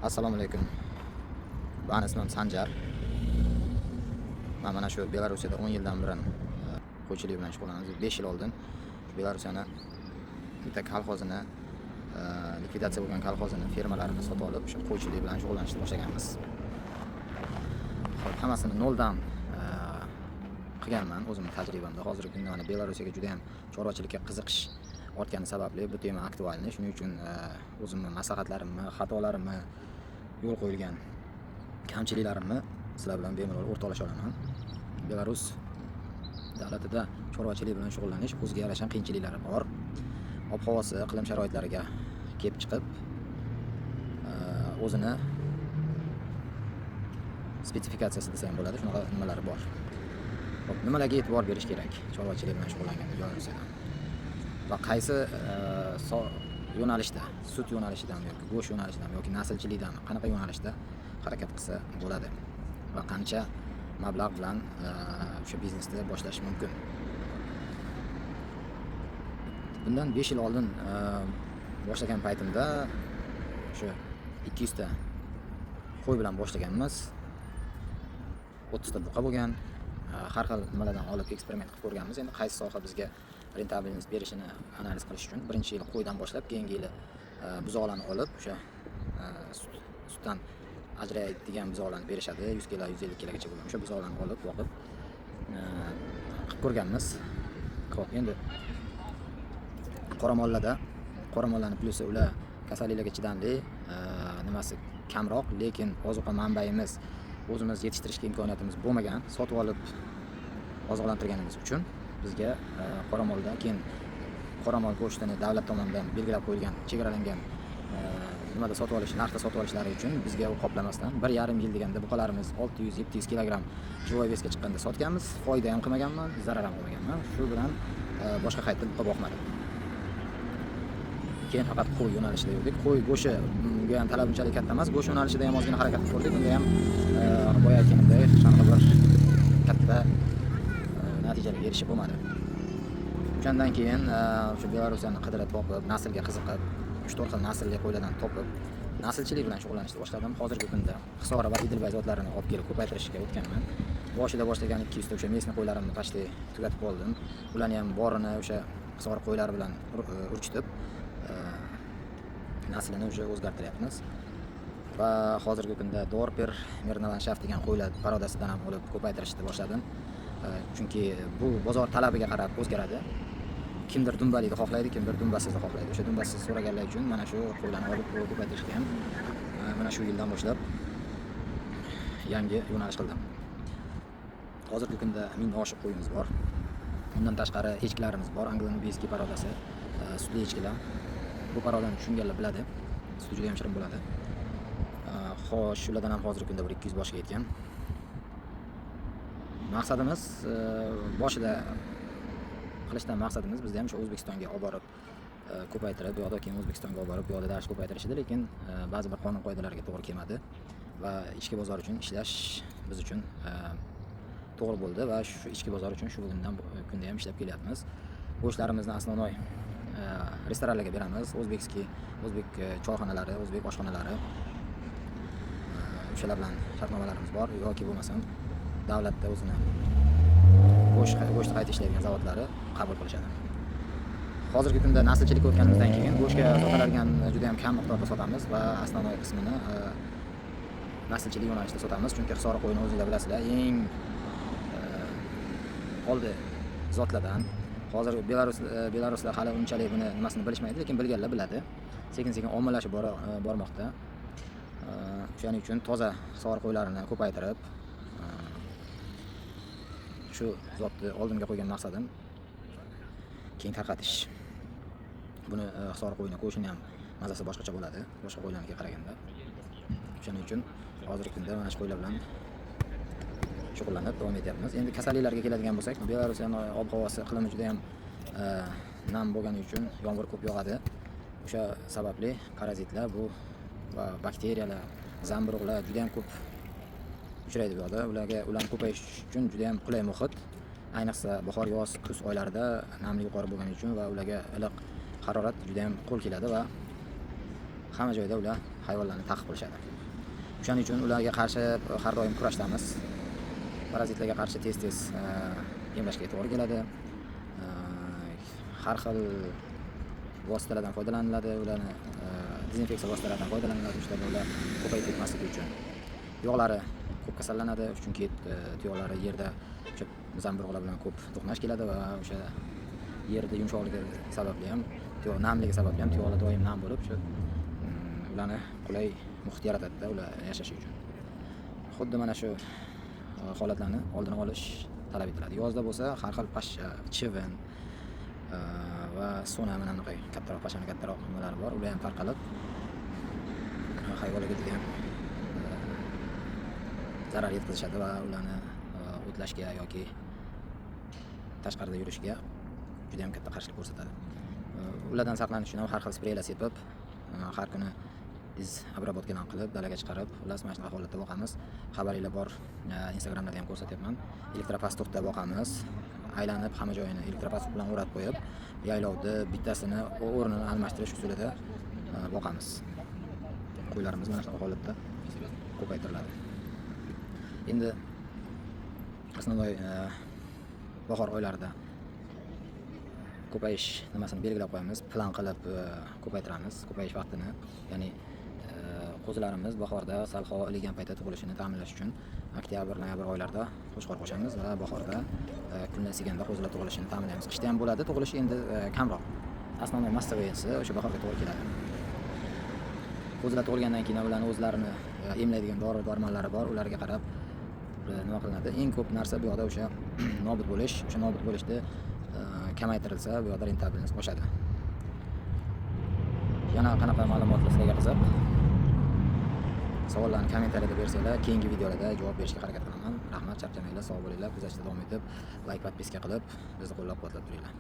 Assalomu alaykum. Meni ismim Sanjar. Men mana shu Belarusiyada 10 yildan buyon qo'ychilik bilan shug'ullanaman. 5 yil oldin Belarusiyani bitta kolxozini likvidatsiya bo'lgan kolxozini fermalarini sotib olib, o'sha qo'ychilik bilan shug'ullanishni boshlaganmiz. Xo'p, hammasini noldan qilganman o'zimning tajribamda. Hozirgi kunda mana Belarusiyga juda ham chorvachilikka qiziqish ortgani sababli bu tema aktualni. Shuning uchun o'zimning maslahatlarimni, xatolarimni, yo'l qo'yilgan kamchiliklarimni sizlar bilan bemalol o'rtoqlasha olaman. Belarus davlatida chorvachilik bilan shug'ullanish o'ziga yarasha qiyinchiliklari bor. Ob-havosi, iqlim sharoitlariga kelib chiqib, o'zini spetsifikatsiyasi desa ham bo'ladi, shunaqa nimalari bor. Xo'p, nimalarga e'tibor berish kerak chorvachilik bilan shug'ullanganda Belarusiyada? Va qaysi yo'nalishda, sut yo'nalishidami yoki go'sht yo'nalishidami yoki naslchilikdami, qanaqa yo'nalishda harakat qilsa bo'ladi va qancha mablag' bilan o'sha biznesni boshlash mumkin? Bundan 5 yil oldin boshlagan paytimda o'sha 200 ta qo'y bilan boshlaganmiz. 30 ta buqa bo'lgan. Har xil nimalardan olib eksperiment qilib ko'rganmiz. Endi qaysi soha bizga rentabelnost berishini analiz qilish uchun birinchi yil qo'ydan boshlab, keyingi yili buzoqlarni olib, o'sha sutdan ajraydigan buzoqlarni berishadi. 100 kilo, 150 kilogacha bo'lgan. O'sha buzoqlarni olib, boqib qilib ko'rganmiz. Xo'p, endi qoramollarning plyusi ular kasalliklarga chidamli, nimasi kamroq, lekin ozuqa manbayimiz o'zimiz yetishtirishga imkoniyatimiz bo'lmagan, sotib olib oziqlantirganimiz uchun bizga qoramolda, keyin qoramol go'shtini davlat tomonidan belgilab qo'yilgan, chegaralangan nimada sotib olish, narxda sotib olishlari uchun bizga u qoplamasdan 1,5 yil deganda buqalarimiz 600-700 kilogramm живой весga chiqqanda sotganmiz. Foyda ham qilmaganman, zarar ham qilmaganman. Shu bilan boshqa qayta buqa boqmadim. Keyin faqat qo'y yo'nalishida yurdik. Qo'y go'shtiga ham talab unchalik katta emas. Go'sht yo'nalishida ham ozgina harakat qilib ko'rdik. Unda ham boya aytganimdek qanaqa bir katta natijalarga erishib bo'lmadi. O'shandan keyin o'sha Belarusiyani qidirib topib, naslga qiziqib, 3-4 xil naslli qo'ylardan topib, naslchilik bilan shug'ullanishni boshladim. Hozirgi kunda Hisora va Idilbay zotlarini olib kelib ko'paytirishga o'tganman. Boshida boshlagan 200 ta o'sha mesni qo'ylarimni почти tugatib oldim. Ularni ham borini o'sha Hisora qo'ylari bilan urchitib naslini o'sha o'zgartiryapmiz. Va hozirgi kunda Dorper, Mernalandshaft degan qo'ylar parodasidan ham olib ko'paytirishni boshladim. Chunki bu bozor talabiga qarab o'zgaradi. Kimdir dumbalikni xohlaydi, kimdir dumbasizni xohlaydi. O'sha dumbasiz so'raganlar uchun mana shu qo'ylarni olib ko'paytirishga ham mana shu yildan boshlab yangi yo'nalish qildim. Hozirgi kunda 1000 oshiq qo'yimiz bor. Undan tashqari echkilarimiz bor. Anglo-Nubiyskiy parodasi, sutli echkilar. Bu parodani tushunganlar biladi. Suti juda ham shirin bo'ladi. Xo'sh, shulardan ham hozirgi kunda bir 200 boshga yetgan. Maqsadimiz boshida qilishdan maqsadimiz bizda ham shu O'zbekistonga olib borib ko'paytirib, bu yoqda keyin O'zbekistonga olib borib, bu yoqda dars ko'paytirish edi, lekin ba'zi bir qonun qoidalarga to'g'ri kelmadi va ichki bozor uchun ishlash biz uchun to'g'ri bo'ldi va shu ichki bozor uchun shu kunda ham ishlab kelyapmiz. Go'shtlarimizni asnonoy restoranlarga beramiz. O'zbek choyxonalari, o'zbek oshxonalari o'shalar bilan shartnomalarimiz bor yoki bo'lmasam davlatda o'zini go'sht qayta ishlaydigan zavodlari qabul qilishadi. Hozirgi kunda naslchilikka o'tganimizdan keyin go'shtga sotiladigan juda ham kam miqdorda sotamiz va asnonoy qismini naslchilik yo'nalishida sotamiz. Chunki Hisora qo'yini o'zingizlar bilasizlar, eng oldi zotlardan. Hozir Belaruslar hali unchalik buni nimasini bilishmaydi, lekin bilganlar biladi. Sekin-sekin ommalashib bormoqda. Shuning uchun toza Hisora qo'ylarini ko'paytirib, shu zotni oldimga qo'ygan maqsadim keng tarqatish. Buni Hisora qo'yini qo'shini ham mazasi boshqacha bo'ladi, boshqa qo'ylarga qaraganda. Shuning uchun hozirgi kunda mana shu qo'ylar bilan shug'ullanib davom etyapmiz. Endi kasalliklarga keladigan bo'lsak, Belarusning ob-havosi, iqlimi juda ham nam bo'lgani uchun yomg'ir ko'p yog'adi. O'sha sababli parazitlar bu va bakteriyalar, zamburug'lar juda ham ko'p uchraydi bu yoqda. Ularni ko'payish uchun juda ham qulay muhit. Ayniqsa bahor, yoz, kuz oylarida namlik yuqori bo'lgani uchun va ularga iliq harorat juda ham qo'l keladi va hamma joyda ular hayvonlarni ta'qib qilishadi. O'shaning uchun ularga qarshi har doim kurashdamiz. Parazitlarga qarshi tez-tez emlashga to'g'ri keladi. Har xil vositalardan foydalaniladi, ularni dezinfeksiya vositalaridan foydalaniladi, o'shada ular ko'payib ketmasligi uchun. Tuyoqlari ko'p kasallanadi, chunki tuyoqlari yerda o'sha zamburug'lar bilan ko'p to'qnash keladi va o'sha yerda yumshoqligi sababli ham, tuyoq namligi sababli ham tuyoqlar doim nam bo'lib, shu ularni qulay muhit yaratadi-da ular yashashi uchun. Xuddi mana shu holatlarni oldini olish talab etiladi. Yozda bo'lsa har xil pashsha, chivin va so'na mana bunaqa kattaroq pashshani kattaroq nimalari bor. Ular ham tarqalib hayvonlarga juda ham zarar yetkazishadi va ularni o'tlashga yoki tashqarida yurishiga juda ham katta qarshilik ko'rsatadi. Ulardan saqlanish uchun ham har xil spreylar sepib, har kuni iz обработкаdan qilib, dalaga chiqarib, ular mana shunaqa holatda boqamiz. Xabaringlar bor, Instagramda ham ko'rsatyapman. Elektropasportda boqamiz. Aylanib hamma joyini elektropasport bilan o'rab qo'yib, yaylovda bittasini o'rnini almashtirish usulida boqamiz. Qo'ylarimiz mana shunaqa holatda ko'paytiriladi. Endi основной bahor oylarida ko'payish nimasini belgilab qo'yamiz, plan qilib ko'paytiramiz, ko'payish vaqtini. Ya'ni qo'zilarimiz bahorda sal havo iligan paytda tug'ilishini ta'minlash uchun oktyabr, noyabr oylarida qo'shqor qo'shamiz va bahorda kunlar isiganda qo'zilar tug'ilishini ta'minlaymiz. Qishda ham bo'ladi, tug'ilishi endi kamroq. Основной massовый esa o'sha bahorga to'g'ri keladi. Qo'zilar tug'ilgandan keyin ularni o'zlarini emlaydigan dori-darmonlari bor, ularga qarab nima qilinadi? Eng ko'p narsa bu yoqda o'sha nobud bo'lish, o'sha nobud bo'lishda kamaytirilsa, bu yoqda rentabilnost oshadi. Yana qanaqa ma'lumotlar sizlarga qiziq? Savollarni kommentariyada bersanglar, keyingi videolarda javob berishga harakat qilaman. Rahmat, charchamanglar, sog' bo'linglar, kuzatishda davom etib, like, podpiska qilib, bizni qo'llab-quvvatlab turinglar.